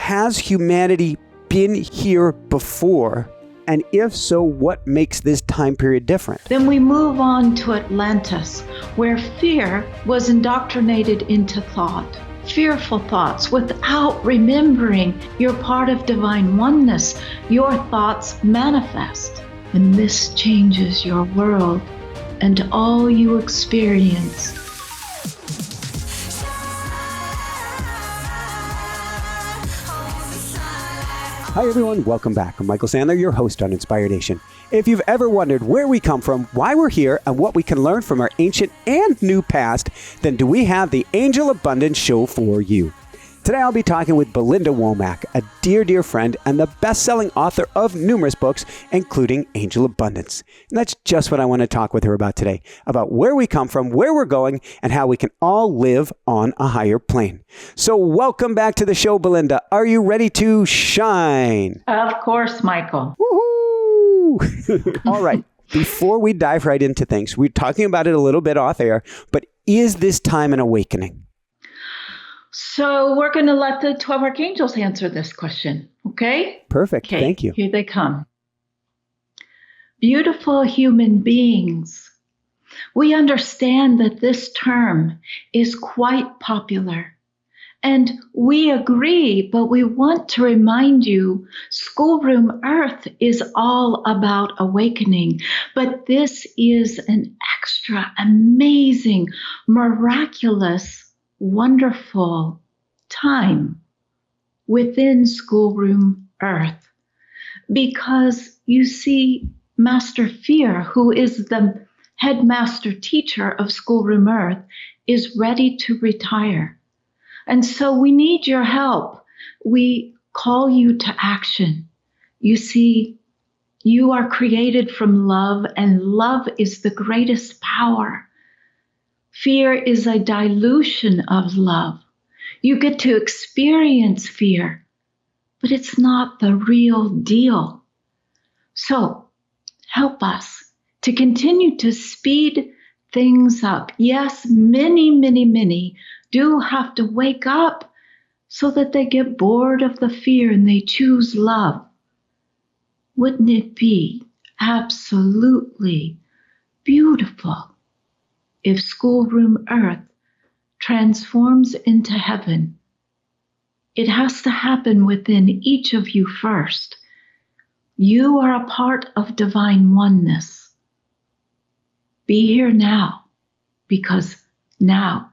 has humanity been here before? And if so, what makes this time period different? Then we move on to Atlantis, where fear was indoctrinated into thought. Fearful thoughts without remembering you're part of divine oneness. Your thoughts manifest, and this changes your world and all you experience. Hi everyone, welcome back. I'm Michael Sandler, your host on Inspired Nation. If you've ever wondered where we come from, why we're here, and what we can learn from our ancient and new past, then do we have the Angel Abundance Show for you. Today I'll be talking with Belinda Womack, a dear friend and the best-selling author of numerous books, including Angel Abundance. And that's just what I want to talk with her about today, about where we come from, where we're going, and how we can all live on a higher plane. So welcome back to the show, Belinda. Are you ready to shine? Of course, Michael. Woohoo! All right. Before we dive right into things, we're talking about it a little bit off air, but is this time an awakening? So we're going to let the 12 Archangels answer this question, okay? Perfect. Okay, thank you. Here they come. Beautiful human beings, we understand that this term is quite popular. And we agree, but we want to remind you, Schoolroom Earth is all about awakening. But this is an extra amazing, miraculous, wonderful time within Schoolroom Earth. Because you see, Master Fear, who is the headmaster teacher of Schoolroom Earth, is ready to retire. And so we need your help. We call you to action. You see, you are created from love, and love is the greatest power. Fear is a dilution of love. You get to experience fear, but it's not the real deal. So help us to continue to speed things up. Yes, many do have to wake up so that they get bored of the fear and they choose love. Wouldn't it be absolutely beautiful if Schoolroom Earth transforms into heaven? It has to happen within each of you first. You are a part of divine oneness. Be here now, because now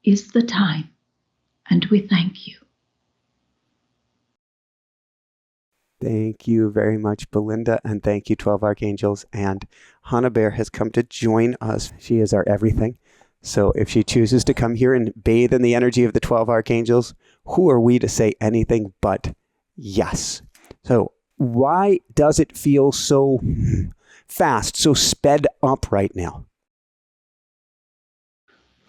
is the time, and we thank you. Thank you very much, Belinda, and thank you, 12 Archangels. And Hannah Bear has come to join us. She is our everything. So if she chooses to come here and bathe in the energy of the 12 Archangels, who are we to say anything but yes? So why does it feel so fast, so sped up right now?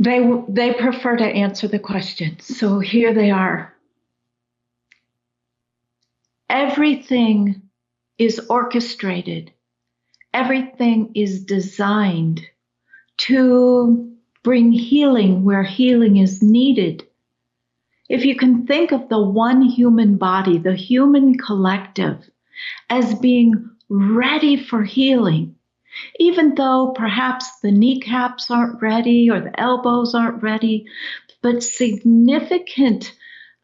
They prefer to answer the question. So here they are. Everything is orchestrated. Everything is designed to bring healing where healing is needed. If you can think of the one human body, the human collective, as being ready for healing, even though perhaps the kneecaps aren't ready or the elbows aren't ready, but significant,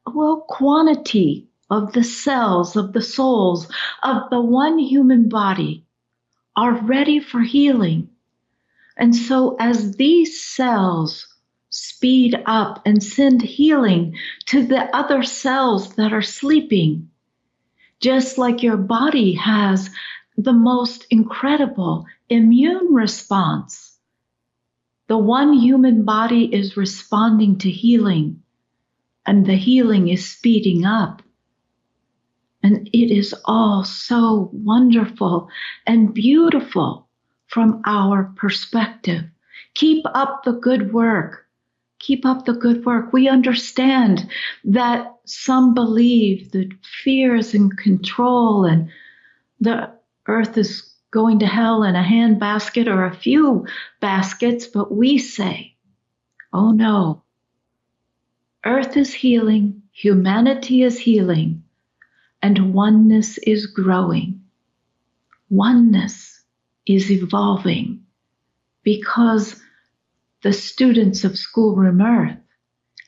quantity of the cells, of the souls, of the one human body are ready for healing. And so as these cells speed up and send healing to the other cells that are sleeping, just like your body has the most incredible immune response, the one human body is responding to healing, and the healing is speeding up. And it is all so wonderful and beautiful from our perspective. Keep up the good work. Keep up the good work. We understand that some believe that fear is in control and the earth is going to hell in a handbasket or a few baskets, but we say, oh no, earth is healing, humanity is healing, and oneness is growing. Oneness is evolving because the students of Schoolroom Earth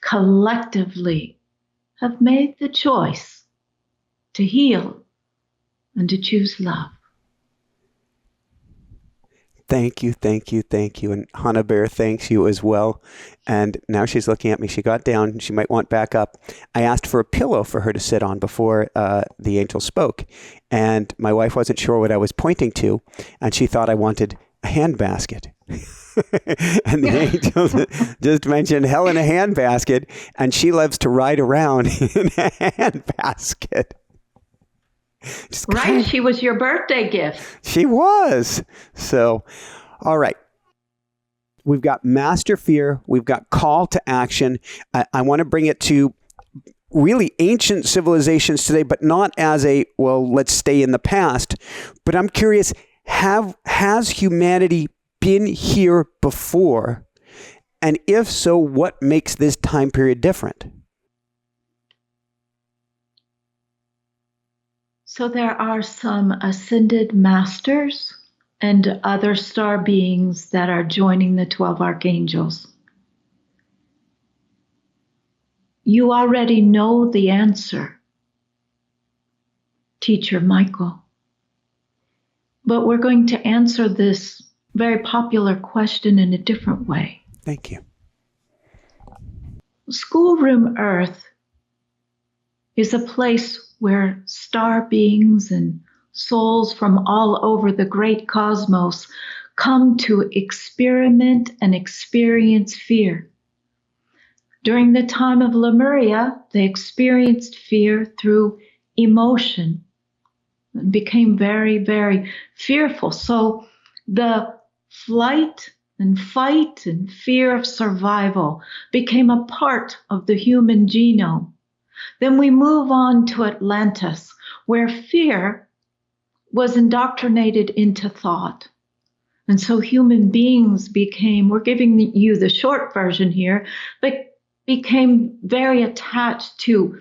collectively have made the choice to heal and to choose love. Thank you, thank you, thank you. And Hannah Bear thanks you as well. And now she's looking at me. She got down. She might want back up. I asked for a pillow for her to sit on before the angel spoke. And my wife wasn't sure what I was pointing to. And she thought I wanted a handbasket. And the angel just mentioned hell in a handbasket. And she loves to ride around in a handbasket. Right, she was your birthday gift. She was. So, all right. We've got master fear. We've got call to action. I want to bring it to really ancient civilizations today, but not as a, well, let's stay in the past. But I'm curious, has humanity been here before? And if so, what makes this time period different? So there are some ascended masters and other star beings that are joining the 12 archangels. You already know the answer, Teacher Michael. But we're going to answer this very popular question in a different way. Thank you. Schoolroom Earth is a place where star beings and souls from all over the great cosmos come to experiment and experience fear. During the time of Lemuria, they experienced fear through emotion and became very, very fearful. So the flight and fight and fear of survival became a part of the human genome. Then we move on to Atlantis, where fear was indoctrinated into thought. And so human beings became, we're giving you the short version here, but became very attached to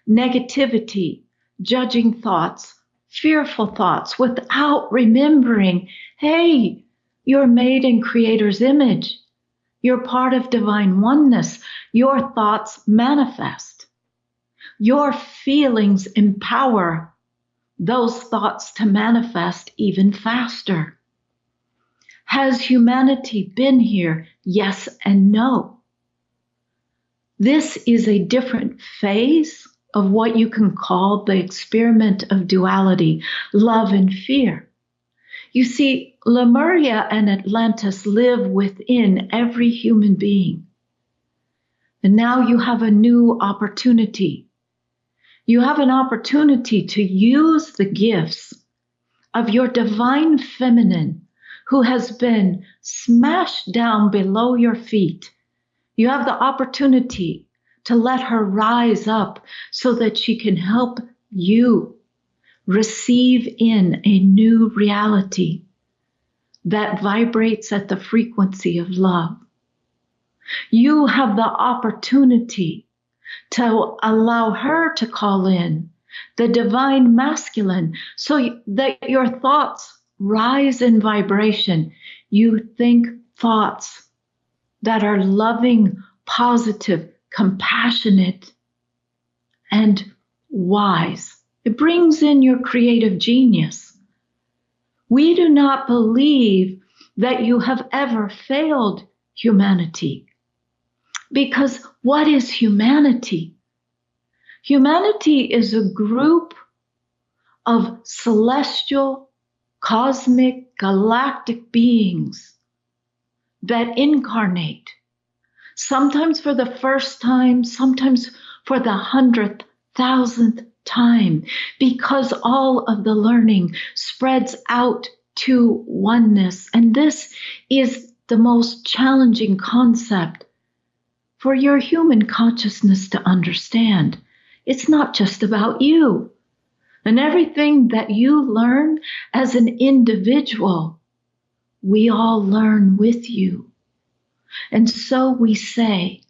negativity, judging thoughts, fearful thoughts, without remembering, hey, you're made in Creator's image. You're part of divine oneness. Your thoughts manifest. Your feelings empower those thoughts to manifest even faster. Has humanity been here? Yes and no. This is a different phase of what you can call the experiment of duality, love and fear. You see, Lemuria and Atlantis live within every human being. And now you have a new opportunity. You have an opportunity to use the gifts of your divine feminine who has been smashed down below your feet. You have the opportunity to let her rise up so that she can help you receive in a new reality that vibrates at the frequency of love. You have the opportunity to allow her to call in the divine masculine so that your thoughts rise in vibration. You think thoughts that are loving, positive, compassionate, and wise. It brings in your creative genius. We do not believe that you have ever failed humanity. Because what is humanity? Humanity is a group of celestial, cosmic, galactic beings that incarnate, sometimes for the first time, sometimes for the 100th, 1000th time, because all of the learning spreads out to oneness. And this is the most challenging concept for your human consciousness to understand. It's not just about you. And everything that you learn as an individual, we all learn with you. And so we say,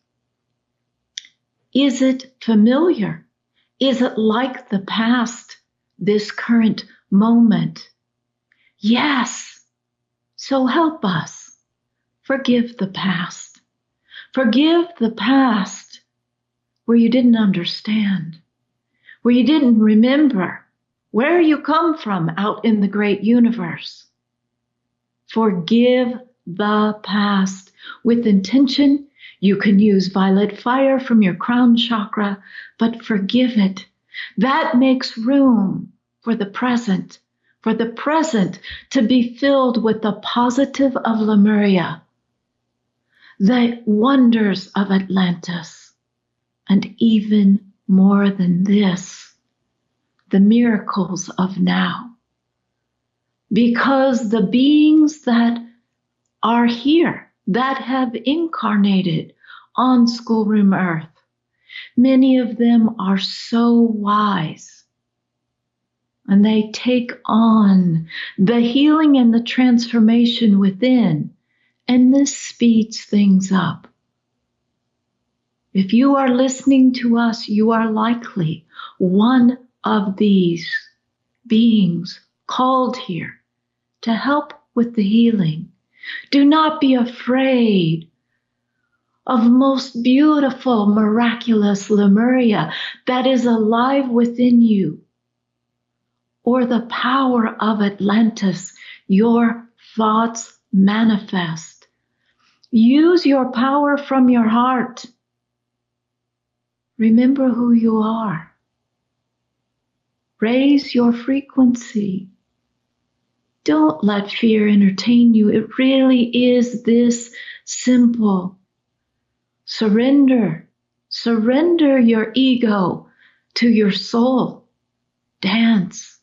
Is it familiar? Is it like the past, this current moment? Yes. So help us. Forgive the past. Forgive the past where you didn't understand, where you didn't remember where you come from out in the great universe. Forgive the past with intention. You can use violet fire from your crown chakra, but forgive it. That makes room for the present to be filled with the positive of Lemuria, the wonders of Atlantis, and even more than this, the miracles of now. Because the beings that are here, that have incarnated on schoolroom Earth, many of them are so wise, and they take on the healing and the transformation within, and this speeds things up. If you are listening to us, you are likely one of these beings called here to help with the healing. Do not be afraid of most beautiful, miraculous Lemuria that is alive within you, or the power of Atlantis. Your thoughts manifest. Use your power from your heart. Remember who you are. Raise your frequency. Don't let fear entertain you. It really is this simple. Surrender. Surrender your ego to your soul. Dance.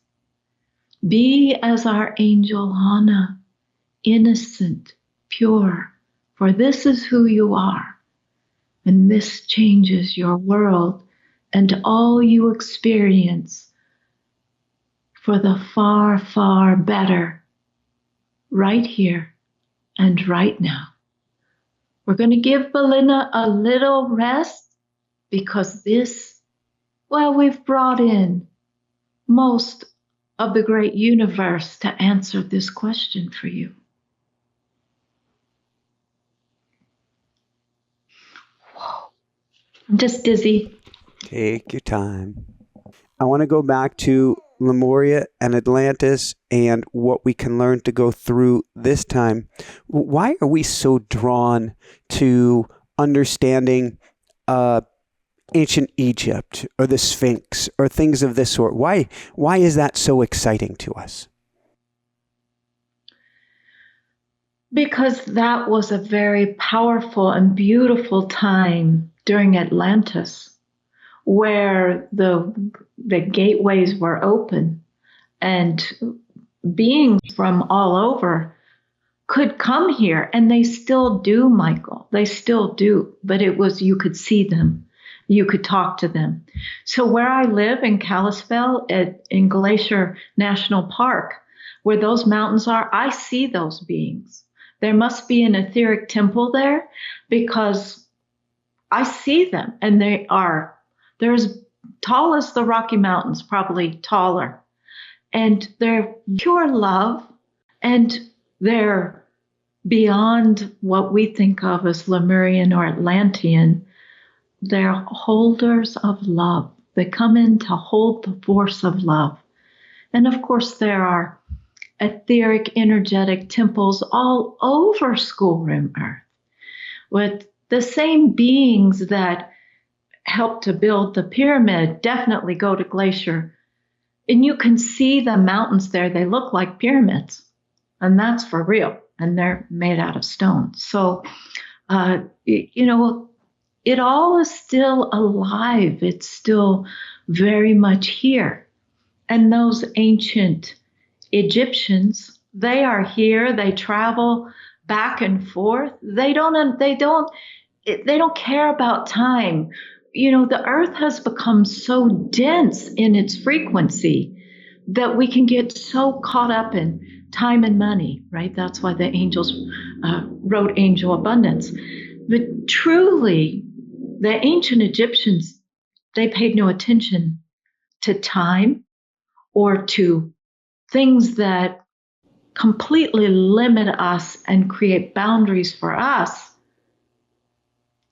Be as our angel Hannah, innocent, pure, for this is who you are. And this changes your world and all you experience for the far, far better, right here and right now. We're going to give Belinda a little rest because we've brought in most of the great universe to answer this question for you. Whoa. I'm just dizzy. Take your time. I want to go back to Lemuria and Atlantis and what we can learn to go through this time. Why are we so drawn to understanding ancient Egypt or the Sphinx or things of this sort? Why is that so exciting to us? Because that was a very powerful and beautiful time during Atlantis, where the gateways were open and beings from all over could come here, and they still do, Michael. They still do, but it was, you could see them. You could talk to them. So where I live in Kalispell in Glacier National Park, where those mountains are, I see those beings. There must be an etheric temple there because I see them, and they're as tall as the Rocky Mountains, probably taller. And they're pure love, and they're beyond what we think of as Lemurian or Atlantean. They're holders of love. They come in to hold the force of love. And of course, there are etheric, energetic temples all over schoolroom Earth with the same beings that helped to build the pyramid. Definitely go to Glacier. And you can see the mountains there. They look like pyramids. And that's for real. And they're made out of stone. So, it all is still alive. It's still very much here. And those ancient Egyptians, they are here. They travel back and forth. They don't care about time. The earth has become so dense in its frequency that we can get so caught up in time and money, right? That's why the angels wrote Angel Abundance. But truly, the ancient Egyptians, they paid no attention to time or to things that completely limit us and create boundaries for us.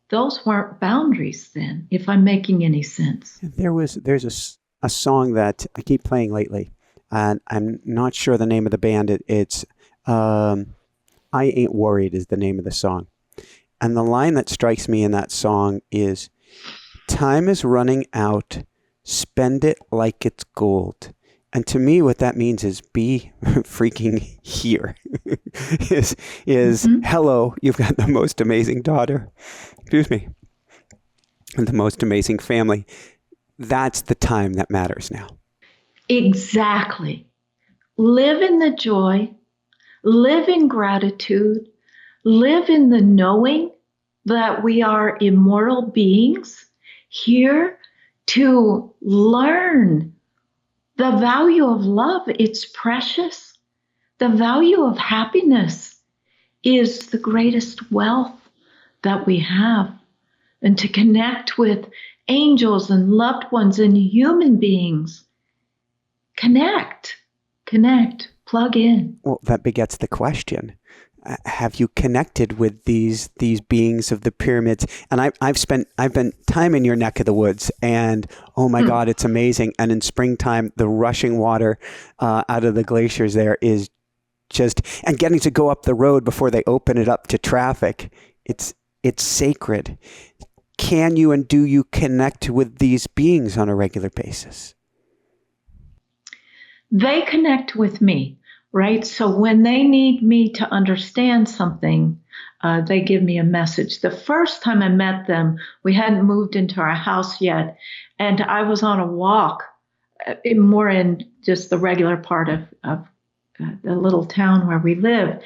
Those weren't boundaries then, if I'm making any sense. There's a song that I keep playing lately, and I'm not sure the name of the band. It's I Ain't Worried is the name of the song. And the line that strikes me in that song is, time is running out, spend it like it's gold. And to me, what that means is be freaking here. is hello, you've got the most amazing daughter. Excuse me. And the most amazing family. That's the time that matters now. Exactly. Live in the joy, live in gratitude, live in the knowing that we are immortal beings here to learn the value of love. It's precious. The value of happiness is the greatest wealth that we have. And to connect with angels and loved ones and human beings. Connect, plug in. Well, that begets the question. Have you connected with these beings of the pyramids? And I've been time in your neck of the woods, and oh my God, it's amazing. And in springtime, the rushing water out of the glaciers there is just, and getting to go up the road before they open it up to traffic. It's sacred. Can you and do you connect with these beings on a regular basis? They connect with me. Right? So when they need me to understand something, they give me a message. The first time I met them, we hadn't moved into our house yet. And I was on a walk, more in just the regular part of the little town where we live.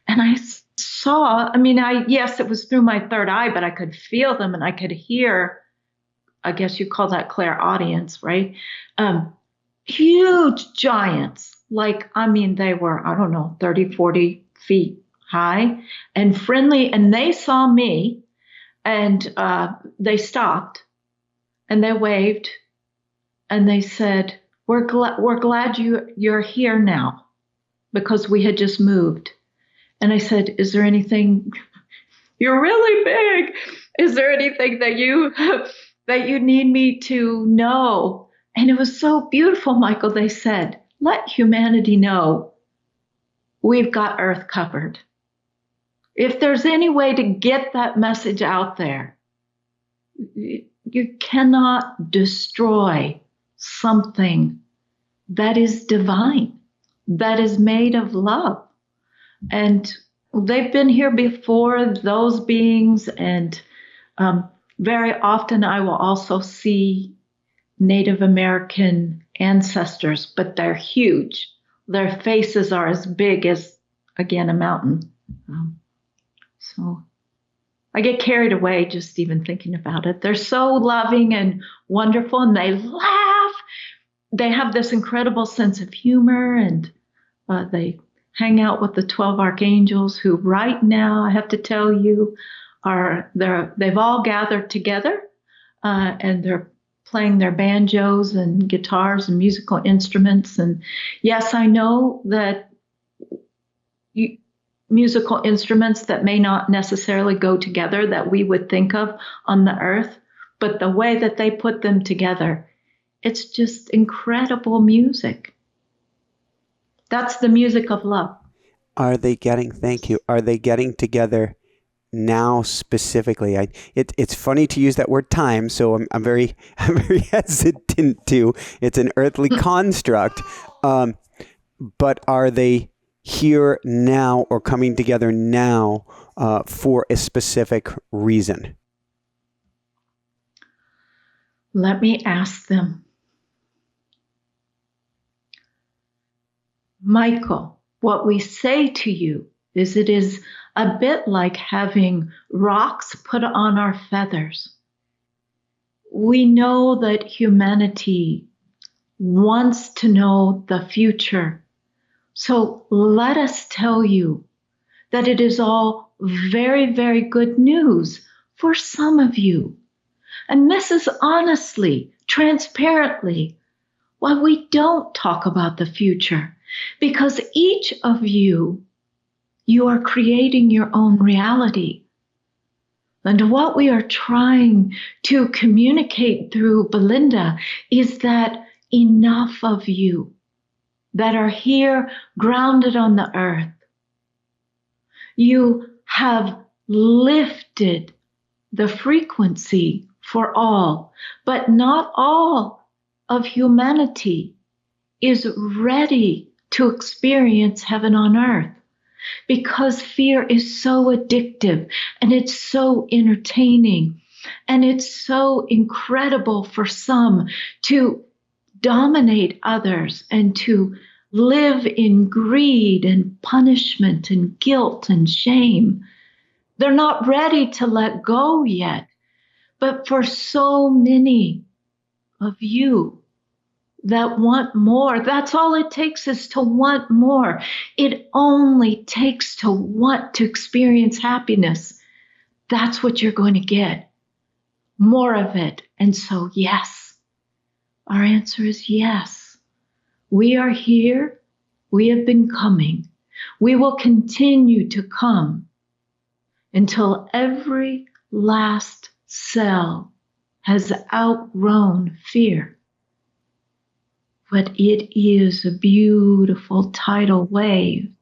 And I saw, yes, it was through my third eye, but I could feel them and I could hear, I guess you call that clairaudience, right? Huge giants. They were, 30, 40 feet high and friendly. And they saw me and they stopped and they waved and they said, we're glad you're here now, because we had just moved. And I said, is there anything, you're really big. Is there anything that you need me to know? And it was so beautiful, Michael. They said, let humanity know we've got Earth covered. If there's any way to get that message out there, you cannot destroy something that is divine, that is made of love. And they've been here before, those beings, and very often I will also see Native American ancestors, but they're huge. Their faces are as big as, again, a mountain. So I get carried away just even thinking about it. They're so loving and wonderful, and they laugh. They have this incredible sense of humor, and they hang out with the 12 archangels, who right now, I have to tell you, they've all gathered together, and they're playing their banjos and guitars and musical instruments. And yes, I know that musical instruments that may not necessarily go together that we would think of on the earth, but the way that they put them together, it's just incredible music. That's the music of love. Are they getting together now specifically? It's funny to use that word time, so I'm very hesitant to. It's an earthly construct, but are they here now or coming together now for a specific reason? Let me ask them. Michael, what we say to you is it is a bit like having rocks put on our feathers. We know that humanity wants to know the future. So let us tell you that it is all very, very good news for some of you. And this is honestly, transparently, why we don't talk about the future. Because each of you are creating your own reality. And what we are trying to communicate through Belinda is that enough of you that are here grounded on the earth, you have lifted the frequency for all, but not all of humanity is ready to experience heaven on earth. Because fear is so addictive and it's so entertaining and it's so incredible for some to dominate others and to live in greed and punishment and guilt and shame. They're not ready to let go yet. But for so many of you that want more, that's all it takes is to want more. It only takes to want to experience happiness. That's what you're going to get. More of it. And so, yes, our answer is yes. We are here. We have been coming. We will continue to come until every last cell has outgrown fear. But it is a beautiful tidal wave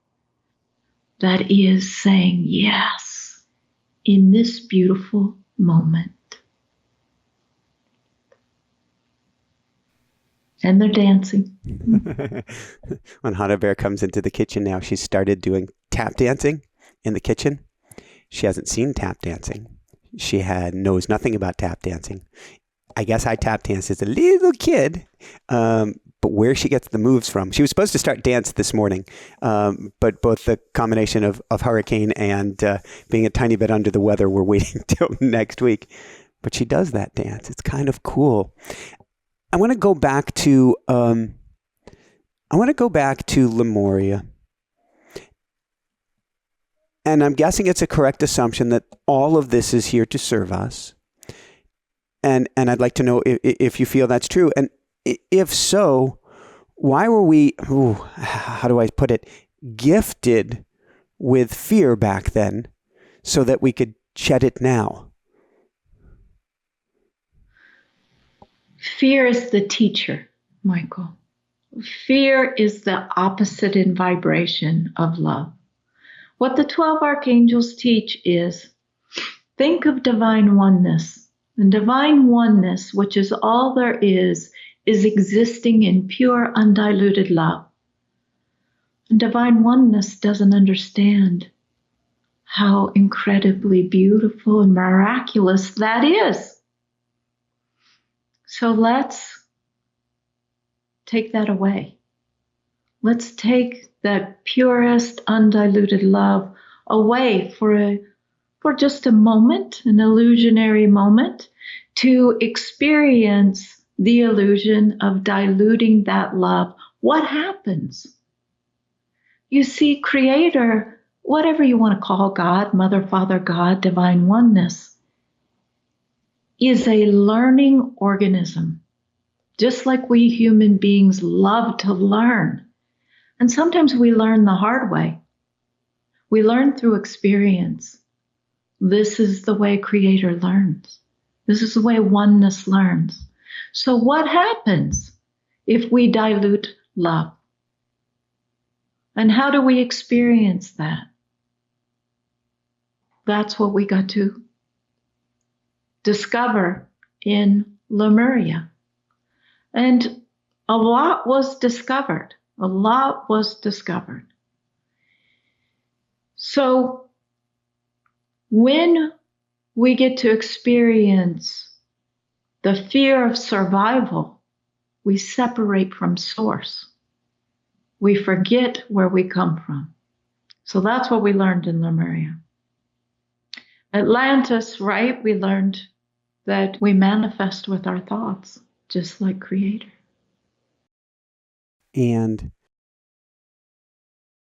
that is saying yes in this beautiful moment. And they're dancing. When Hannah Bear comes into the kitchen now, she's started doing tap dancing in the kitchen. She hasn't seen tap dancing. She knows nothing about tap dancing. I guess I tap danced as a little kid, but where she gets the moves from. She was supposed to start dance this morning, but both the combination of hurricane and being a tiny bit under the weather, we're waiting till next week. But she does that dance. It's kind of cool. I want to go back to Lemuria. And I'm guessing it's a correct assumption that all of this is here to serve us. And I'd like to know if you feel that's true. And if so, why were we, how do I put it, gifted with fear back then so that we could shed it now? Fear is the teacher, Michael. Fear is the opposite in vibration of love. What the 12 archangels teach is, think of divine oneness. And divine oneness, which is all there is existing in pure, undiluted love. And divine oneness doesn't understand how incredibly beautiful and miraculous that is. So let's take that away. Let's take that purest, undiluted love away for just a moment, an illusionary moment, to experience the illusion of diluting that love. What happens? You see, Creator, whatever you want to call God, Mother, Father, God, divine oneness, is a learning organism, just like we human beings love to learn. And sometimes we learn the hard way. We learn through experience. This is the way Creator learns. This is the way oneness learns. So what happens if we dilute love? And how do we experience that? That's what we got to discover in Lemuria. And a lot was discovered. A lot was discovered. So when we get to experience the fear of survival, we separate from source. We forget where we come from. So that's what we learned in Lemuria. Atlantis, right? We learned that we manifest with our thoughts, just like Creator. And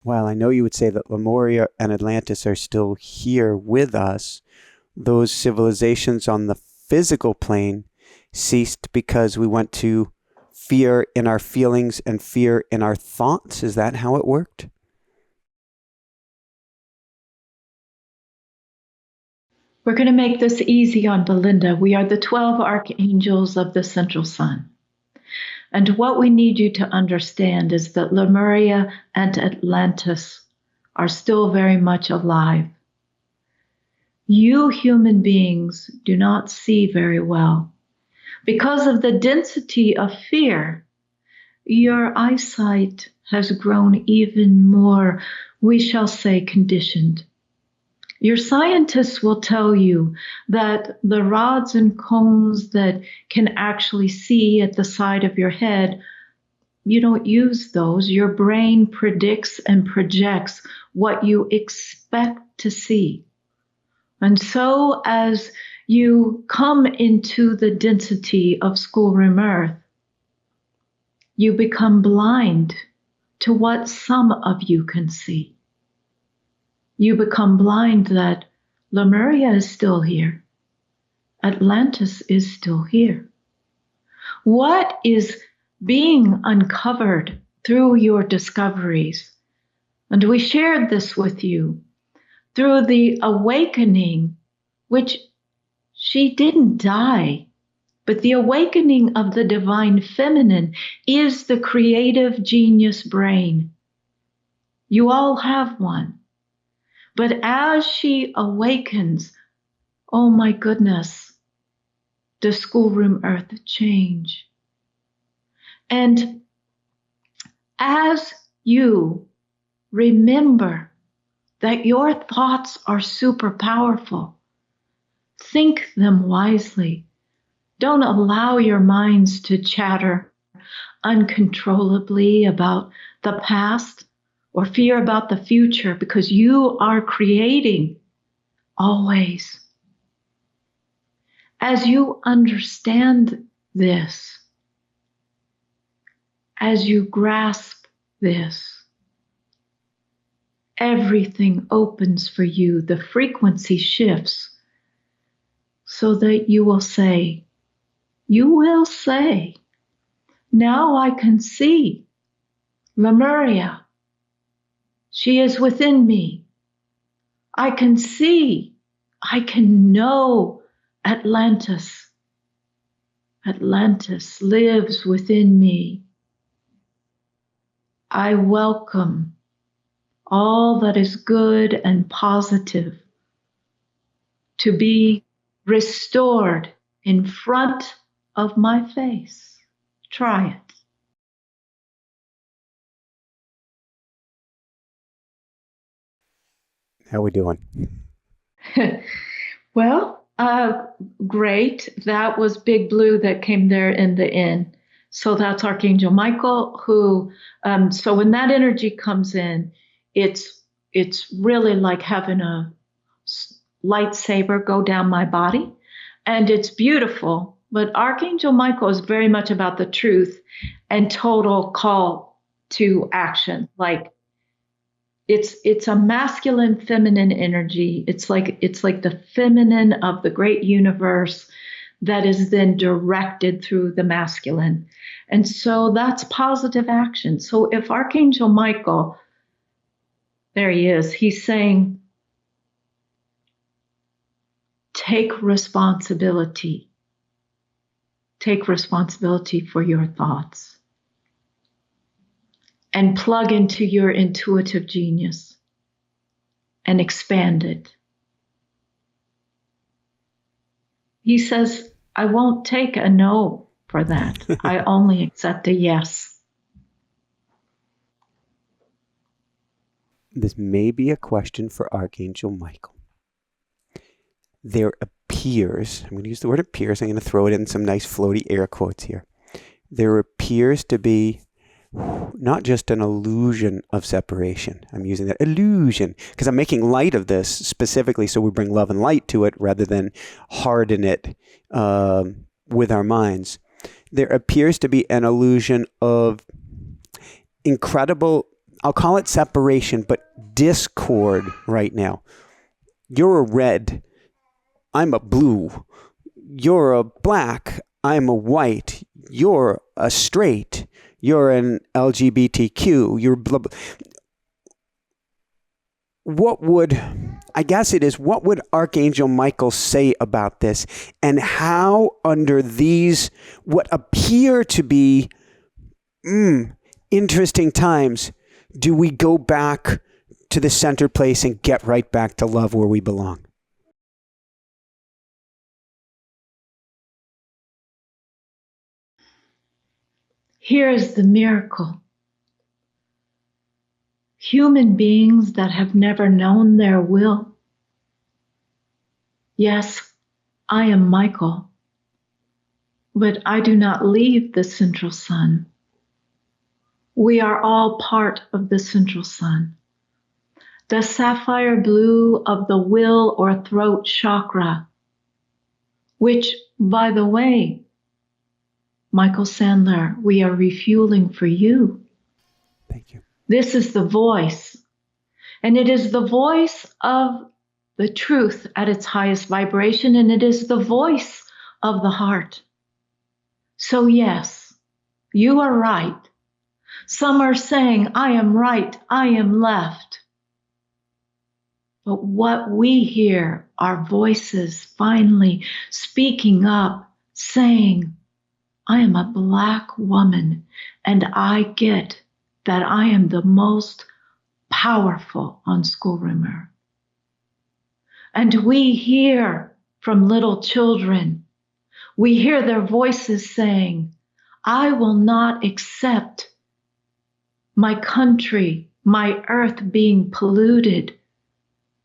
while I know you would say that Lemuria and Atlantis are still here with us, those civilizations on the physical plane ceased because we went to fear in our feelings and fear in our thoughts? Is that how it worked? We're going to make this easy on Belinda. We are the 12 archangels of the central sun. And what we need you to understand is that Lemuria and Atlantis are still very much alive. You human beings do not see very well. Because of the density of fear, your eyesight has grown even more, we shall say, conditioned. Your scientists will tell you that the rods and cones that can actually see at the side of your head, you don't use those. Your brain predicts and projects what you expect to see. And so as you come into the density of schoolroom earth, you become blind to what some of you can see. You become blind that Lemuria is still here. Atlantis is still here. What is being uncovered through your discoveries? And we shared this with you through the awakening, which she didn't die, but the awakening of the divine feminine is the creative genius brain. You all have one. But as she awakens, oh my goodness, the schoolroom earth change. And as you remember that your thoughts are super powerful, think them wisely. Don't allow your minds to chatter uncontrollably about the past or fear about the future, because you are creating always. As you understand this, as you grasp this, everything opens for you. The frequency shifts so that you will say, now I can see Lemuria. She is within me. I can see, I can know Atlantis. Atlantis lives within me. I welcome all that is good and positive to be restored in front of my face. Try it. How we doing? Well, great. That was Big Blue that came there in the end. So that's Archangel Michael, who, so when that energy comes in, it's really like having a lightsaber go down my body. And it's beautiful. But Archangel Michael is very much about the truth and total call to action. Like, it's a masculine feminine energy. It's like the feminine of the great universe that is then directed through the masculine. And so that's positive action. So if Archangel Michael, there he is, he's saying, take responsibility. Take responsibility for your thoughts. And plug into your intuitive genius and expand it. He says, I won't take a no for that. I only accept a yes. This may be a question for Archangel Michael. There appears, I'm going to use the word appears, I'm going to throw it in some nice floaty air quotes here. There appears to be not just an illusion of separation. I'm using that illusion because I'm making light of this specifically so we bring love and light to it rather than harden it with our minds. There appears to be an illusion of incredible, I'll call it separation, but discord right now. You're a red. I'm a blue. you're a black, I'm a white, you're a straight, you're an LGBTQ, you're blah, blah. What would Archangel Michael say about this? And how, under these, what appear to be interesting times, do we go back to the center place and get right back to love where we belong? Here is the miracle. Human beings that have never known their will. Yes, I am Michael, but I do not leave the central sun. We are all part of the central sun. The sapphire blue of the will or throat chakra, which, by the way, Michael Sandler, we are refueling for you. Thank you. This is the voice, and it is the voice of the truth at its highest vibration, and it is the voice of the heart. So yes, you are right. Some are saying, I am right, I am left. But what we hear are voices finally speaking up, saying, I am a black woman, and I get that I am the most powerful on schoolroom earth. And we hear from little children, we hear their voices saying, I will not accept my country, my earth being polluted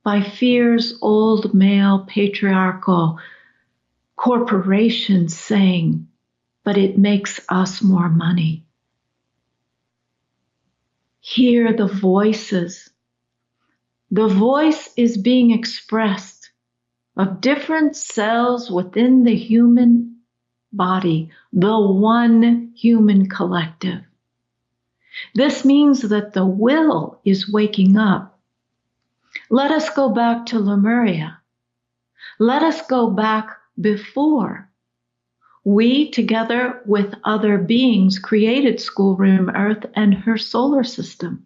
by fierce old male patriarchal corporations saying, but it makes us more money. Hear the voices. The voice is being expressed of different cells within the human body, the one human collective. This means that the will is waking up. Let us go back to Lemuria. Let us go back before we, together with other beings, created schoolroom Earth and her solar system.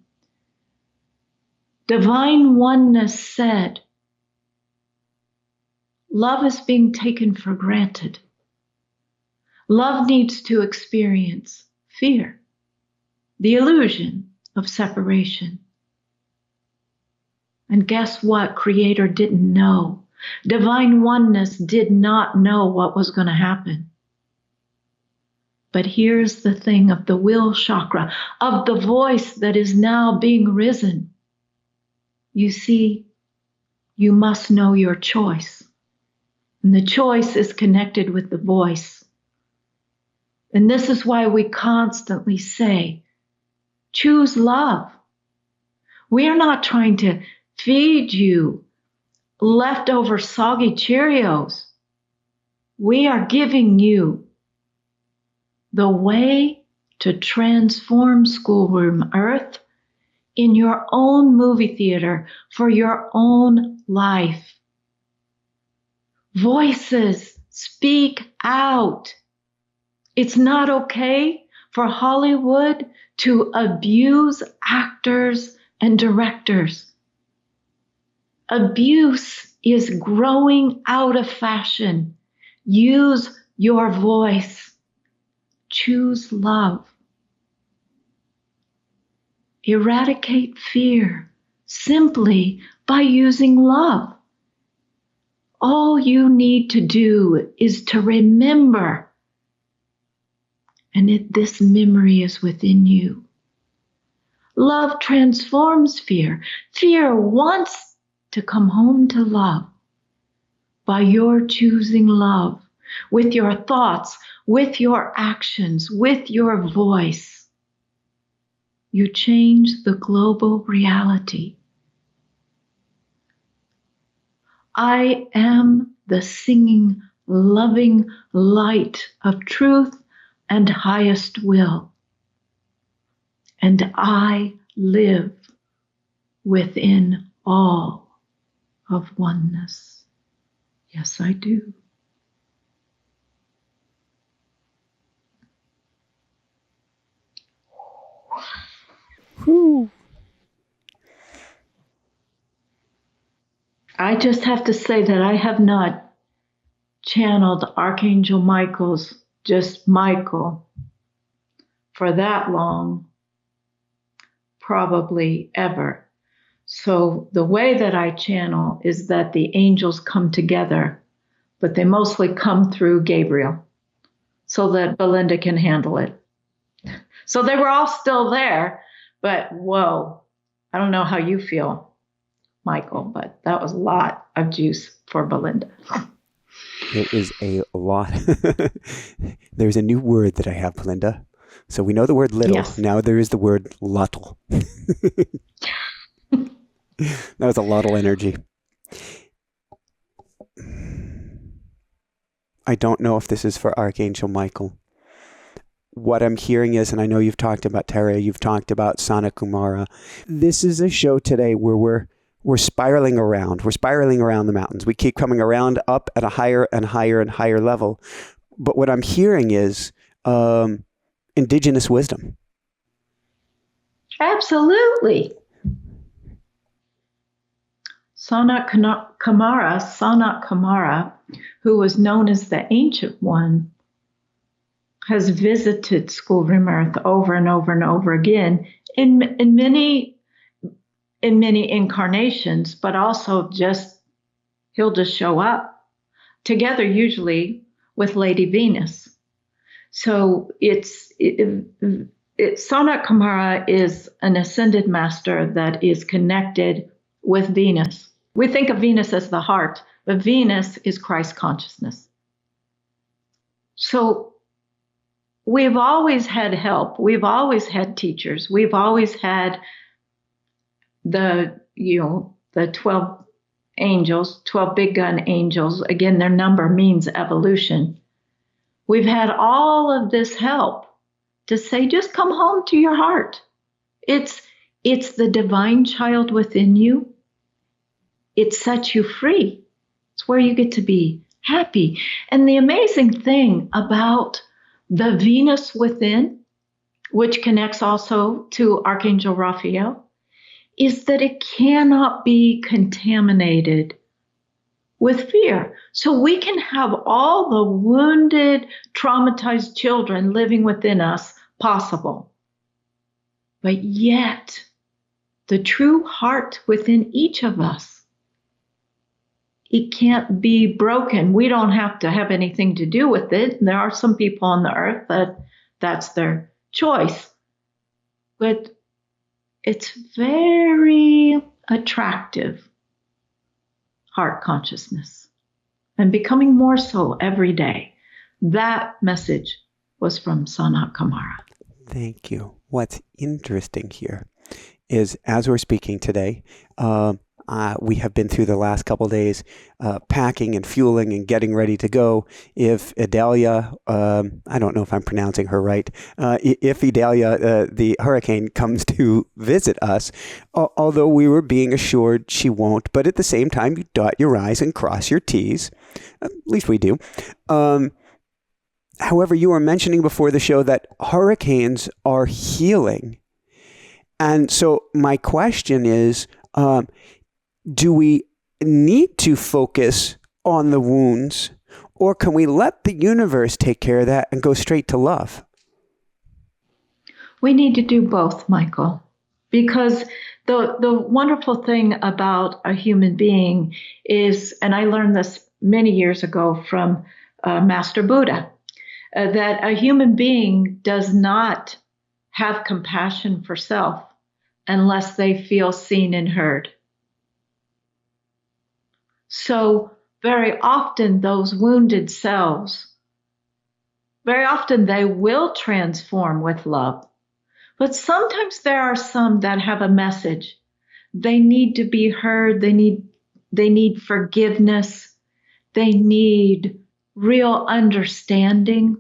Divine Oneness said, love is being taken for granted. Love needs to experience fear, the illusion of separation. And guess what? Creator didn't know. Divine Oneness did not know what was going to happen. But here's the thing of the will chakra, of the voice that is now being risen. You see, you must know your choice. And the choice is connected with the voice. And this is why we constantly say, choose love. We are not trying to feed you leftover soggy Cheerios. We are giving you the way to transform schoolroom Earth in your own movie theater for your own life. Voices, speak out. It's not okay for Hollywood to abuse actors and directors. Abuse is growing out of fashion. Use your voice. Choose love. Eradicate fear simply by using love. All you need to do is to remember, and this memory is within you. Love transforms fear. Fear wants to come home to love. By your choosing love, with your thoughts, with your actions, with your voice, you change the global reality. I am the singing, loving light of truth and highest will. And I live within all of oneness. Yes, I do. I just have to say that I have not channeled Archangel Michael's just Michael for that long, probably ever. So the way that I channel is that the angels come together, but they mostly come through Gabriel so that Belinda can handle it. So they were all still there, but whoa, I don't know how you feel, Michael, but that was a lot of juice for Belinda. It is a lot. There's a new word that I have, Belinda. So we know the word little. Yes. Now there is the word lottle. That was a lottle energy. I don't know if this is for Archangel Michael. What I'm hearing is, and I know you've talked about Terra, you've talked about Sana Kumara. This is a show today where we're spiraling around. We're spiraling around the mountains. We keep coming around up at a higher and higher and higher level. But what I'm hearing is indigenous wisdom. Absolutely. Sanat Kumara, who was known as the Ancient One, has visited School Room Earth over and over and over again in many incarnations, but also he'll just show up together, usually with Lady Venus. So Sanat Kumara is an ascended master that is connected with Venus. We think of Venus as the heart, but Venus is Christ consciousness. So we've always had help. We've always had teachers. We've always had the 12 angels, 12 big gun angels. Again, their number means evolution. We've had all of this help to say, just come home to your heart. It's the divine child within you. It sets you free. It's where you get to be happy. And the amazing thing about the Venus within, which connects also to Archangel Raphael, is that it cannot be contaminated with fear. So we can have all the wounded, traumatized children living within us possible. But yet, the true heart within each of us, it can't be broken. We don't have to have anything to do with it. There are some people on the earth that's their choice. But it's very attractive, heart consciousness, and becoming more so every day. That message was from Sanat Kumara. Thank you. What's interesting here is, as we're speaking today, we have been through the last couple of days packing and fueling and getting ready to go. If Idalia, I don't know if I'm pronouncing her right, if Idalia, the hurricane, comes to visit us, although we were being assured she won't, but at the same time, you dot your I's and cross your T's. At least we do. However, you were mentioning before the show that hurricanes are healing. And so my question is, do we need to focus on the wounds, or can we let the universe take care of that and go straight to love? We need to do both, Michael, because the wonderful thing about a human being is, and I learned this many years ago from Master Buddha, that a human being does not have compassion for self unless they feel seen and heard. So very often those wounded selves, very often they will transform with love. But sometimes there are some that have a message. They need to be heard. They need forgiveness. They need real understanding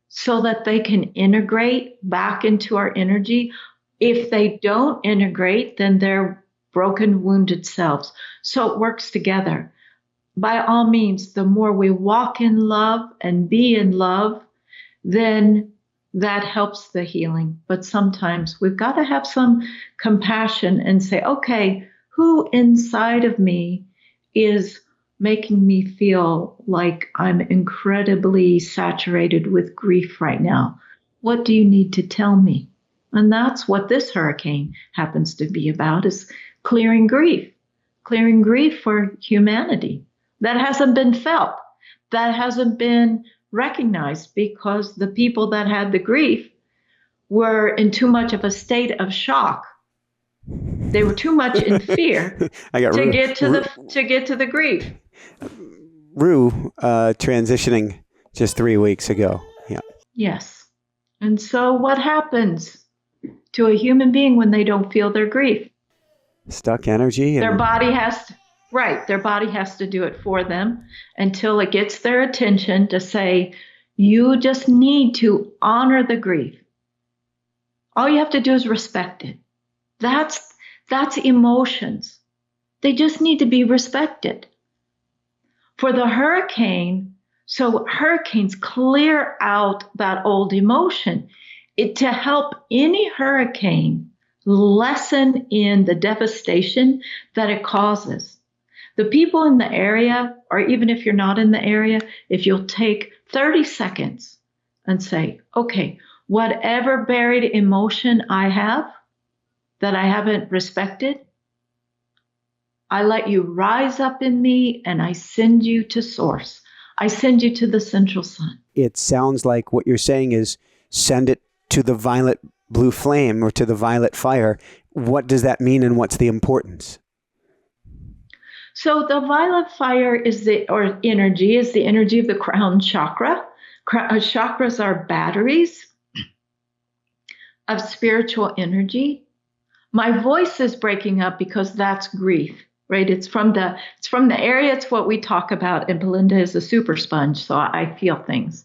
so that they can integrate back into our energy. If they don't integrate, then they're broken, wounded selves. So it works together. By all means, the more we walk in love and be in love, then that helps the healing. But sometimes we've got to have some compassion and say, okay, who inside of me is making me feel like I'm incredibly saturated with grief right now. What do you need to tell me? And that's what this hurricane happens to be about, is clearing grief for humanity that hasn't been felt, that hasn't been recognized, because the people that had the grief were in too much of a state of shock. They were too much in fear to get to the grief. Rue transitioning just 3 weeks ago. Yeah. Yes. And so what happens to a human being when they don't feel their grief? Stuck energy. And... Their body has to do it for them until it gets their attention to say, you just need to honor the grief. All you have to do is respect it. That's emotions. They just need to be respected. For the hurricane, so hurricanes clear out that old emotion. To help any hurricane lessen in the devastation that it causes. The people in the area, or even if you're not in the area, if you'll take 30 seconds and say, okay, whatever buried emotion I have that I haven't respected, I let you rise up in me and I send you to source. I send you to the central sun. It sounds like what you're saying is send it to the violet blue flame or to the violet fire. What does that mean and what's the importance? So the violet fire energy is the energy of the crown chakra. Chakras are batteries of spiritual energy. My voice is breaking up because that's grief, right? It's from the area. It's what we talk about. And Belinda is a super sponge, so I feel things.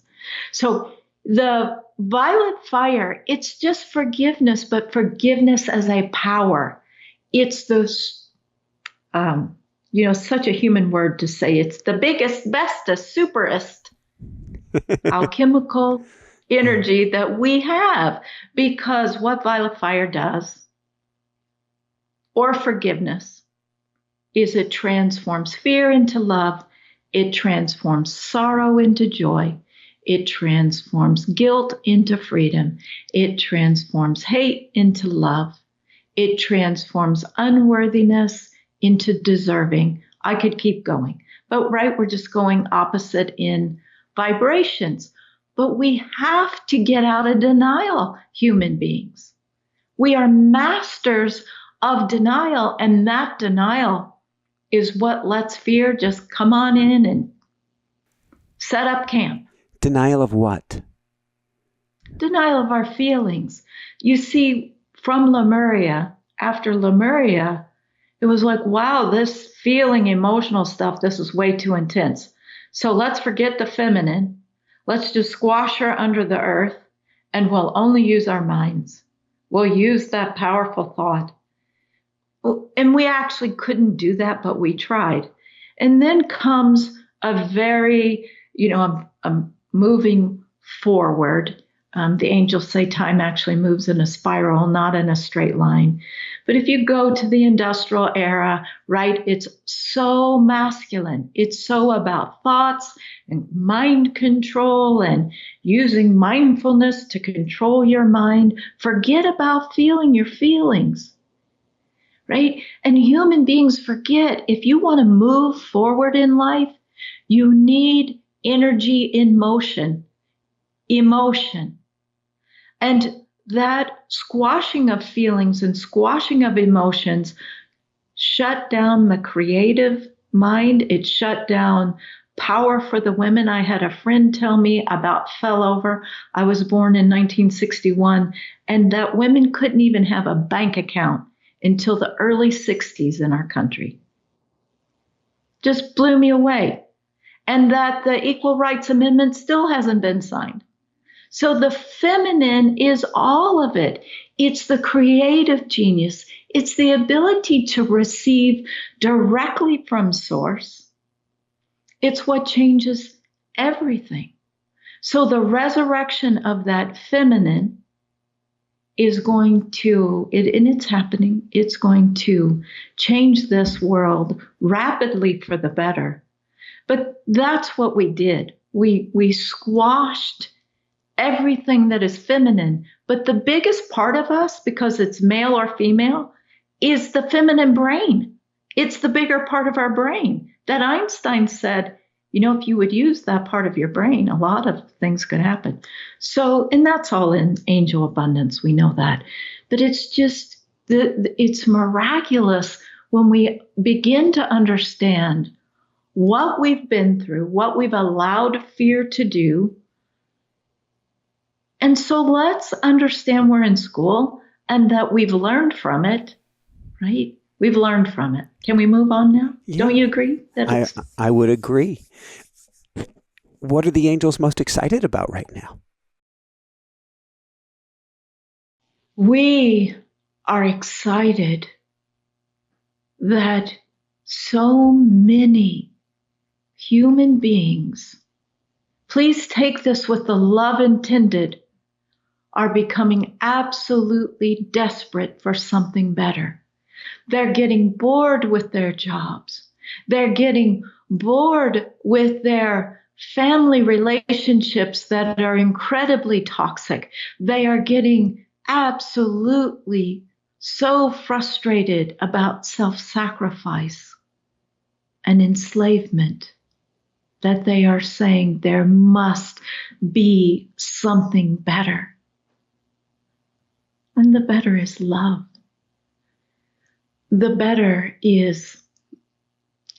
So the violet fire, it's just forgiveness, but forgiveness as a power. It's this, such a human word to say. It's the biggest, bestest, superest alchemical energy that we have, because what violet fire does, or forgiveness, is it transforms fear into love. It transforms sorrow into joy. It transforms guilt into freedom. It transforms hate into love. It transforms unworthiness into deserving. I could keep going. But we're just going opposite in vibrations. But we have to get out of denial, human beings. We are masters of denial, and that denial is what lets fear just come on in and set up camp. Denial of what? Denial of our feelings. You see, from Lemuria, after Lemuria, it was like, wow, this feeling, emotional stuff, this is way too intense. So let's forget the feminine. Let's just squash her under the earth, and we'll only use our minds. We'll use that powerful thought. And we actually couldn't do that, but we tried. And then comes a very, a moving forward. The angels say time actually moves in a spiral, not in a straight line. But if you go to the industrial era, right, it's so masculine. It's so about thoughts and mind control and using mindfulness to control your mind. Forget about feeling your feelings. Right? And human beings forget, if you want to move forward in life, you need energy in motion, emotion. And that squashing of feelings and squashing of emotions shut down the creative mind. It shut down power for the women. I had a friend tell me about fell over. I was born in 1961, and that women couldn't even have a bank account until the early 60s in our country. Just blew me away. And that the Equal Rights Amendment still hasn't been signed. So the feminine is all of it. It's the creative genius. It's the ability to receive directly from source. It's what changes everything. So the resurrection of that feminine is going to, and it's happening, it's going to change this world rapidly for the better. But that's what we did. We squashed everything that is feminine. But the biggest part of us, because it's male or female, is the feminine brain. It's the bigger part of our brain that Einstein said, if you would use that part of your brain, a lot of things could happen. So, and that's all in angel abundance. We know that. But it's just, it's miraculous when we begin to understand what we've been through, what we've allowed fear to do. And so let's understand we're in school and that we've learned from it, right? We've learned from it. Can we move on now? Yeah. Don't you agree? I would agree. What are the angels most excited about right now? We are excited that so many human beings, please take this with the love intended, are becoming absolutely desperate for something better. They're getting bored with their jobs. They're getting bored with their family relationships that are incredibly toxic. They are getting absolutely so frustrated about self-sacrifice and enslavement that they are saying there must be something better. And the better is love. The better is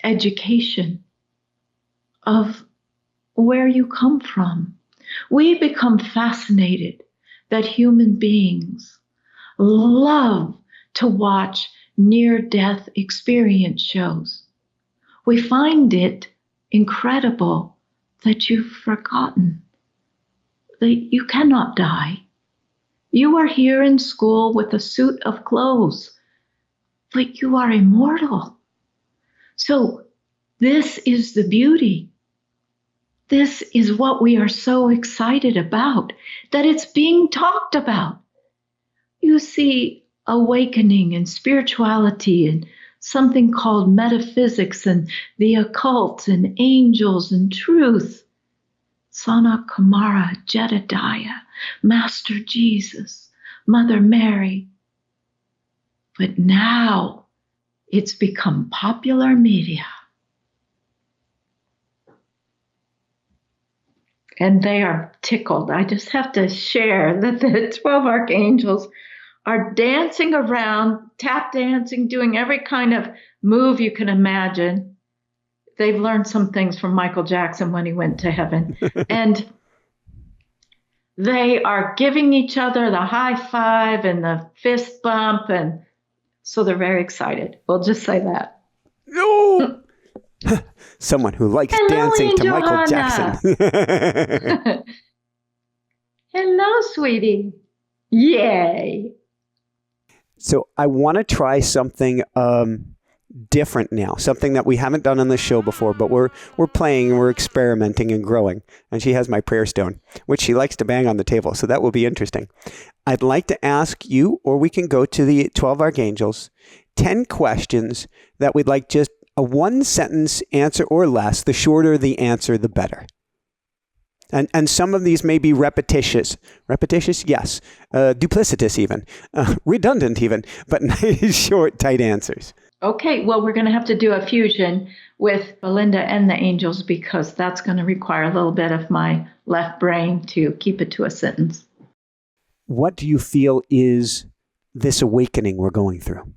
education of where you come from. We become fascinated that human beings love to watch near-death experience shows. We find it incredible that you've forgotten that you cannot die. You are here in school with a suit of clothes, but you are immortal. So this is the beauty. This is what we are so excited about, that it's being talked about. You see, awakening and spirituality and something called metaphysics and the occult and angels and truth. Sana Kamara, Jedediah, Master Jesus, Mother Mary. But now it's become popular media. And they are tickled. I just have to share that the 12 archangels are dancing around, tap dancing, doing every kind of move you can imagine. They've learned some things from Michael Jackson when he went to heaven. And they are giving each other the high five and the fist bump. And so they're very excited. We'll just say that. No! Someone who likes dancing to Michael Jackson. Hello, sweetie. Yay. So I want to try something different now, something that we haven't done on the show before, but we're playing and we're experimenting and growing. And she has my prayer stone, which she likes to bang on the table. So that will be interesting. I'd like to ask you, or we can go to the 12 archangels, 10 questions that we'd like just a one-sentence answer or less. The shorter the answer, the better. And some of these may be repetitious. Repetitious, yes. Duplicitous even. Redundant even. But nice, short, tight answers. Okay, well, we're going to have to do a fusion with Belinda and the angels because that's going to require a little bit of my left brain to keep it to a sentence. What do you feel is this awakening we're going through?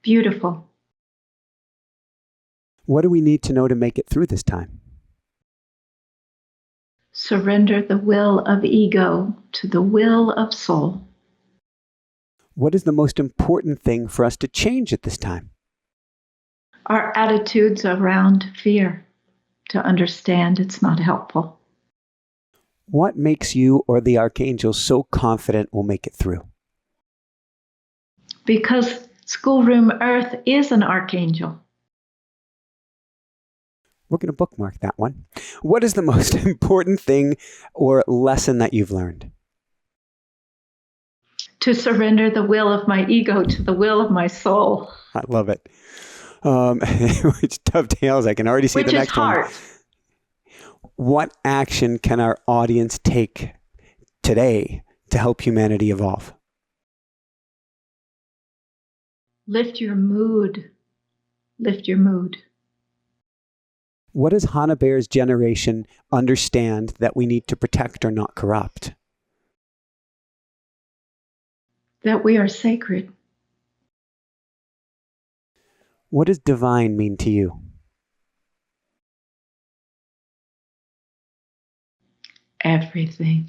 Beautiful. What do we need to know to make it through this time? Surrender the will of ego to the will of soul. What is the most important thing for us to change at this time? Our attitudes around fear, to understand it's not helpful. What makes you or the archangels so confident we'll make it through? Because Schoolroom Earth is an archangel. We're going to bookmark that one. What is the most important thing or lesson that you've learned? To surrender the will of my ego to the will of my soul. I love it. Which dovetails. I can already see the next one. What action can our audience take today to help humanity evolve? Lift your mood. Lift your mood. What does Hannah Bear's generation understand that we need to protect or not corrupt? That we are sacred. What does divine mean to you? Everything.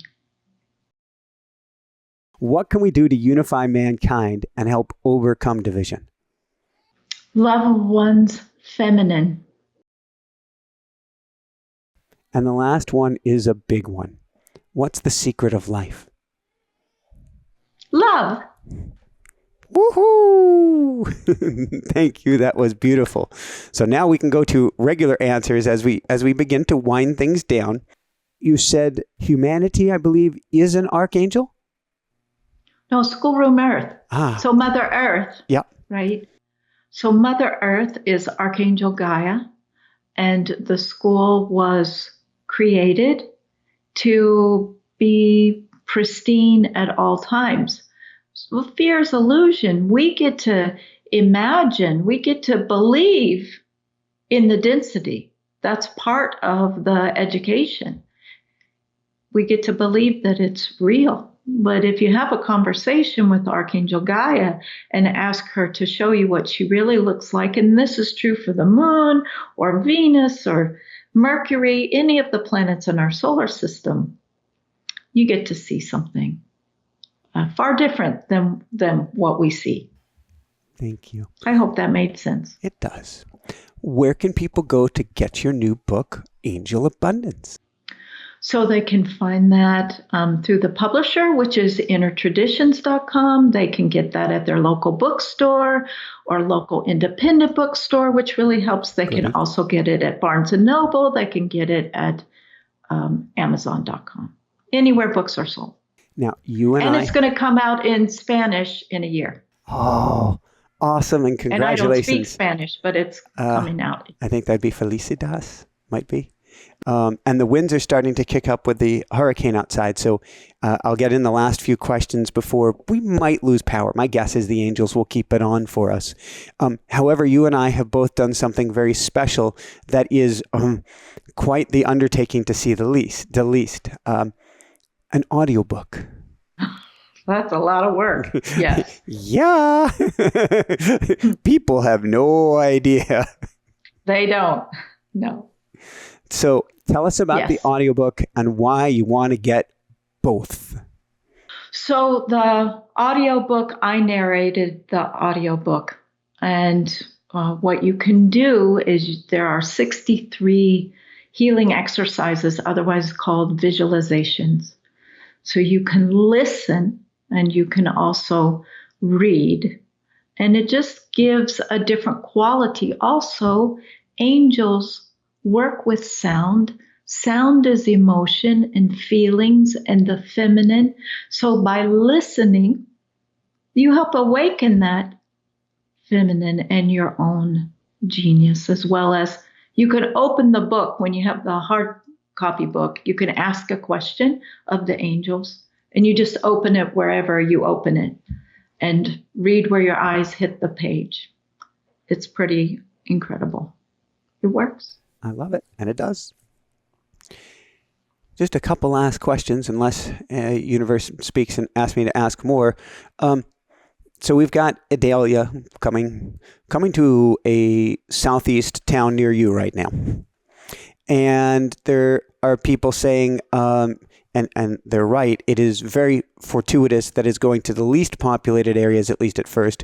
What can we do to unify mankind and help overcome division? Love one's feminine. And the last one is a big one. What's the secret of life? Love. Woohoo! Thank you. That was beautiful. So now we can go to regular answers as we begin to wind things down. You said humanity, I believe, is an archangel? No, schoolroom Earth. So Mother Earth. Yep. Right? So Mother Earth is Archangel Gaia, and the school was created to be pristine at all times. So fear is illusion. We get to imagine, we get to believe in the density. That's part of the education. We get to believe that it's real. But if you have a conversation with Archangel Gaia and ask her to show you what she really looks like, and this is true for the moon or Venus or Mercury, any of the planets in our solar system, you get to see something far different than what we see. Thank you. I hope that made sense. It does. Where can people go to get your new book, Angel Abundance? So they can find that through the publisher, which is innertraditions.com. They can get that at their local bookstore or local independent bookstore, which really helps. They can also get it at Barnes & Noble. They can get it at Amazon.com, anywhere books are sold. Now, you and it's going to come out in Spanish in a year. Oh, awesome. And congratulations. And I don't speak Spanish, but it's coming out. I think that'd be Felicidades, might be. And the winds are starting to kick up with the hurricane outside. So I'll get in the last few questions before we might lose power. My guess is the angels will keep it on for us. However, you and I have both done something very special that is quite the undertaking to see the least. An audiobook. That's a lot of work. Yes. Yeah. People have no idea. They don't. No. So tell us about the audiobook and why you want to get both. So the audiobook, I narrated the audiobook. And what you can do is there are 63 healing exercises, otherwise called visualizations. So you can listen and you can also read. And it just gives a different quality. Also, angels work with sound. Sound is emotion and feelings and the feminine. So by listening, you help awaken that feminine and your own genius, as well as you can open the book when you have the hard copy book. You can ask a question of the angels and you just open it wherever you open it and read where your eyes hit the page. It's pretty incredible. It works. I love it. And it does. Just a couple last questions, unless Universe speaks and asks me to ask more. So we've got Adalia coming to a southeast town near you right now. And there are people saying, and they're right, it is very fortuitous that it's going to the least populated areas, at least at first,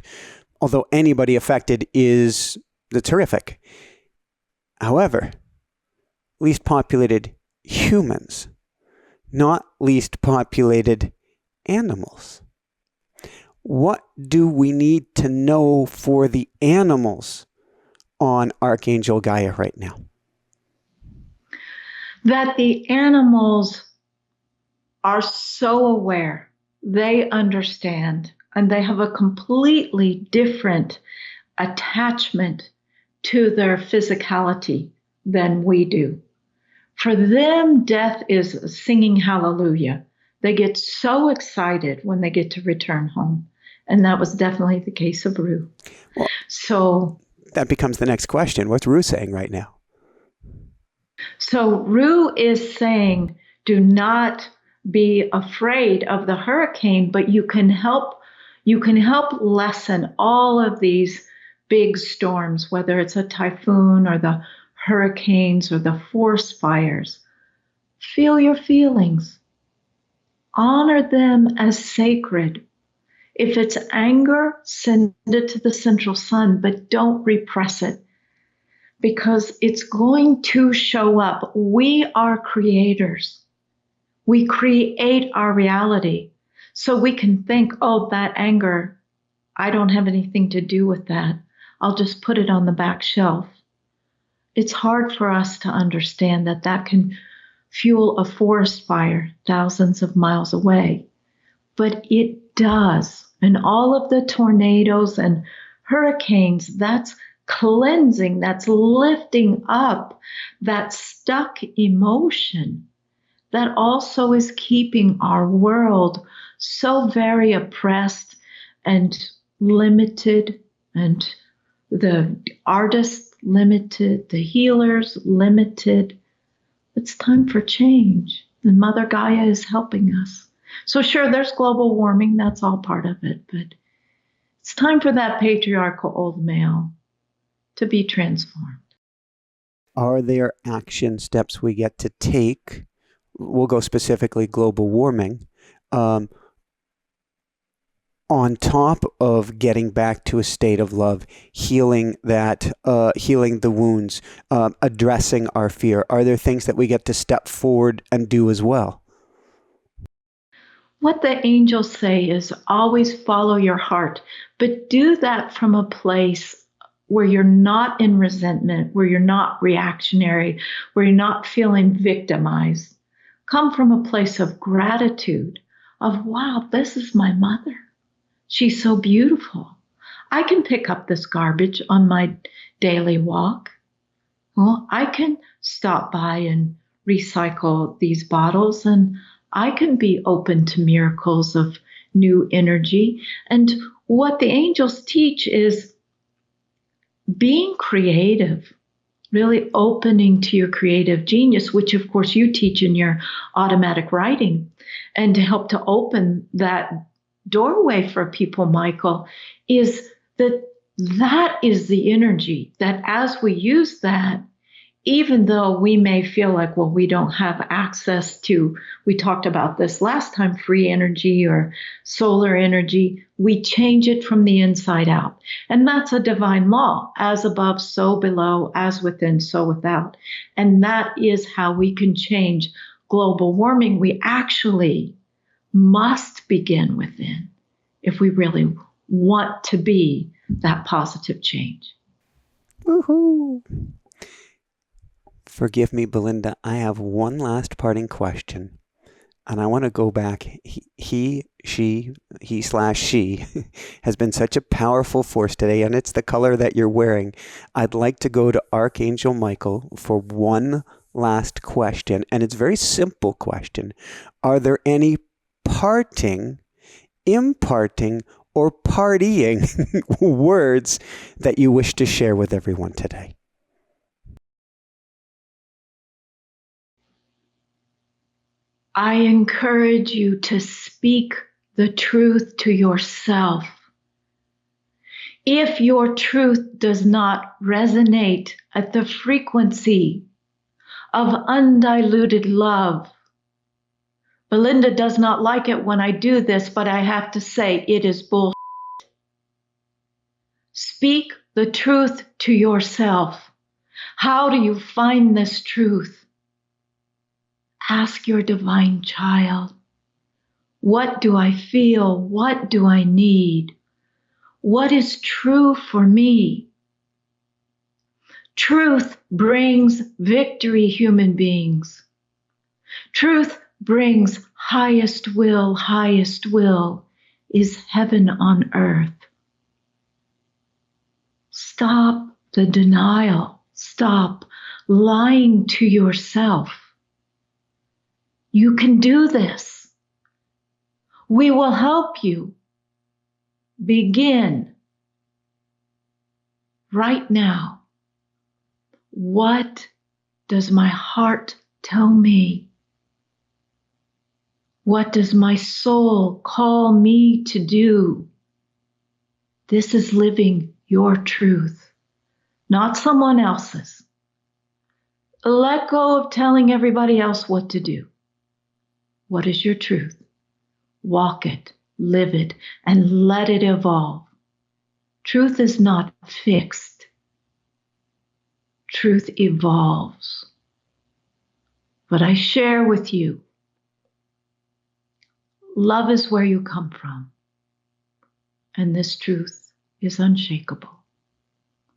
although anybody affected is terrific. However, least populated humans, not least populated animals. What do we need to know for the animals on Archangel Gaia right now? That the animals are so aware. they understand, and they have a completely different attachment to their physicality than we do. For them, death is singing hallelujah. They get so excited when they get to return home. And that was definitely the case of Rue. Well, so that becomes the next question. What's Rue saying right now? So Rue is saying, do not be afraid of the hurricane, but you can help lessen all of these big storms, whether it's a typhoon or the hurricanes or the forest fires. Feel your feelings. Honor them as sacred. If it's anger, send it to the central sun, but don't repress it, because it's going to show up. We are creators. We create our reality. So we can think, oh, that anger, I don't have anything to do with that. I'll just put it on the back shelf. It's hard for us to understand that that can fuel a forest fire thousands of miles away. But it does. And all of the tornadoes and hurricanes, that's cleansing, that's lifting up that stuck emotion that also is keeping our world so very oppressed and limited, and the artists limited, the healers limited. It's time for change, and Mother Gaia is helping us. So sure, there's global warming, that's all part of it, but it's time for that patriarchal old male to be transformed. Are there action steps we get to take? We'll go specifically global warming, on top of getting back to a state of love, healing the wounds, addressing our fear. Are there things that we get to step forward and do as well? What the angels say is always follow your heart, but do that from a place where you're not in resentment, where you're not reactionary, where you're not feeling victimized. Come from a place of gratitude, of, wow, this is my mother. She's so beautiful. I can pick up this garbage on my daily walk. Well, I can stop by and recycle these bottles, and I can be open to miracles of new energy. And what the angels teach is being creative, really opening to your creative genius, which of course you teach in your automatic writing. And to help to open that doorway for people, Michael, is that is the energy that as we use that, even though we may feel like, well, we don't have access to, we talked about this last time, free energy or solar energy, we change it from the inside out. And that's a divine law, as above, so below, as within, so without. And that is how we can change global warming. We actually must begin within if we really want to be that positive change. Woohoo! Forgive me, Belinda. I have one last parting question, and I want to go back. He/she has been such a powerful force today, and it's the color that you're wearing. I'd like to go to Archangel Michael for one last question, and it's a very simple question. Are there any parting, imparting, or partying words that you wish to share with everyone today? I encourage you to speak the truth to yourself. If your truth does not resonate at the frequency of undiluted love, Belinda does not like it when I do this, but I have to say it is bullshit. Speak the truth to yourself. How do you find this truth? Ask your divine child, what do I feel? What do I need? What is true for me? Truth brings victory, human beings. Truth brings highest will is heaven on earth. Stop the denial. Stop lying to yourself. You can do this. We will help you. Begin right now. What does my heart tell me? What does my soul call me to do? This is living your truth, not someone else's. Let go of telling everybody else what to do. What is your truth? Walk it, live it, and let it evolve. Truth is not fixed. Truth evolves. But I share with you, love is where you come from, and this truth is unshakable.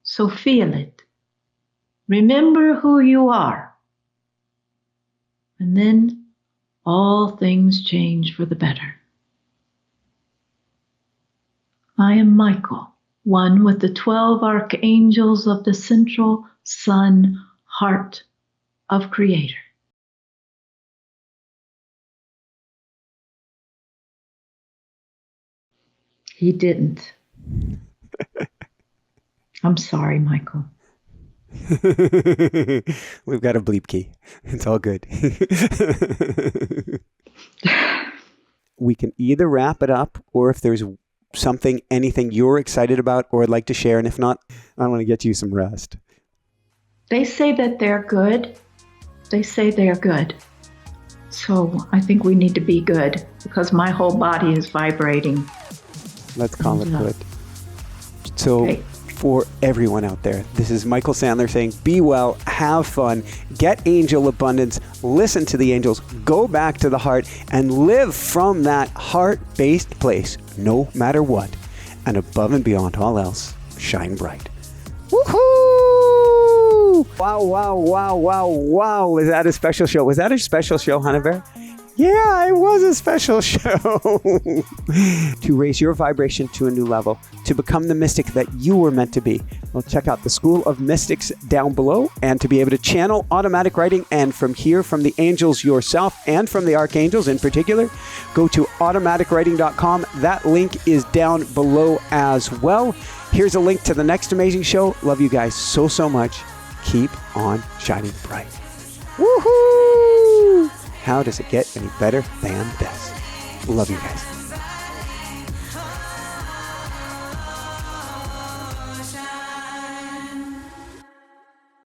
So feel it. Remember who you are, and then all things change for the better. I am Michael, one with the 12 archangels of the central sun heart of Creator. He didn't. I'm sorry, Michael. We've got a bleep key. It's all good. We can either wrap it up, or if there's something, anything you're excited about or would like to share, and if not, I want to get you some rest. They say that they're good. They say they're good. So I think we need to be good, because my whole body is vibrating. Let's call it good. So okay. For everyone out there, this is Michael Sandler saying, be well, have fun, get angel abundance, listen to the angels, go back to the heart, and live from that heart-based place, no matter what. And above and beyond all else, shine bright. Woohoo! Wow, wow, wow, wow, wow. Was that a special show? Was that a special show, Hannah Bear? Yeah, it was a special show. To raise your vibration to a new level, to become the mystic that you were meant to be. Well, check out the School of Mystics down below, and to be able to channel automatic writing and from here, from the angels yourself and from the archangels in particular, go to automaticwriting.com. That link is down below as well. Here's a link to the next amazing show. Love you guys so, so much. Keep on shining bright. Woohoo! How does it get any better than this? Love you guys.